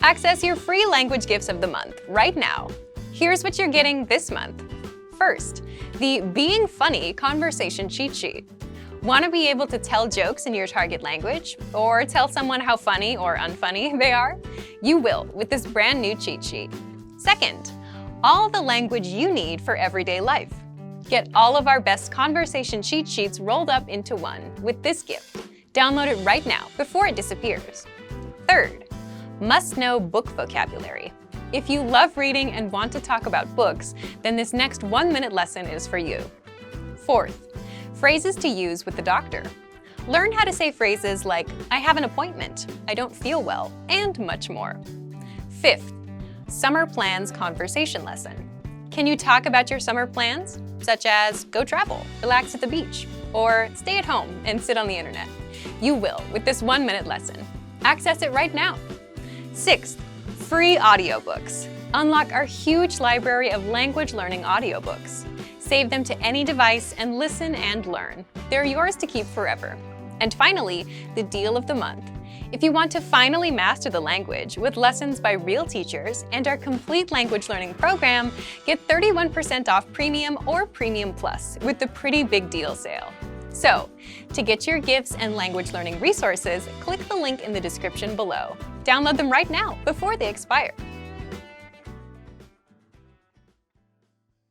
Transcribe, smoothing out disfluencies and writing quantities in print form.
Access your free language gifts of the month right now. Here's what you're getting this month. First, the Being Funny conversation cheat sheet. Want to be able to tell jokes in your target language or tell someone how funny or unfunny they are? You will with this brand new cheat sheet. Second, all the language you need for everyday life. Get all of our best conversation cheat sheets rolled up into one with this gift. Download it right now before it disappears. Third, must-know book vocabulary. If you love reading and want to talk about books, then this next 1-minute lesson is for you. Fourth, phrases to use with the doctor. Learn how to say phrases like, I have an appointment, I don't feel well, and much more. Fifth, summer plans conversation lesson. Can you talk about your summer plans, such as go travel, relax at the beach, or stay at home and sit on the internet? You will with this 1-minute lesson. Access it right now. Sixth, free audiobooks. Unlock our huge library of language learning audiobooks. Save them to any device and listen and learn. They're yours to keep forever. And finally, the deal of the month. If you want to finally master the language with lessons by real teachers and our complete language learning program, get 31% off Premium or Premium Plus with the Pretty Big Deal sale. So, to get your gifts and language learning resources, click the link in the description below. Download them right now before they expire.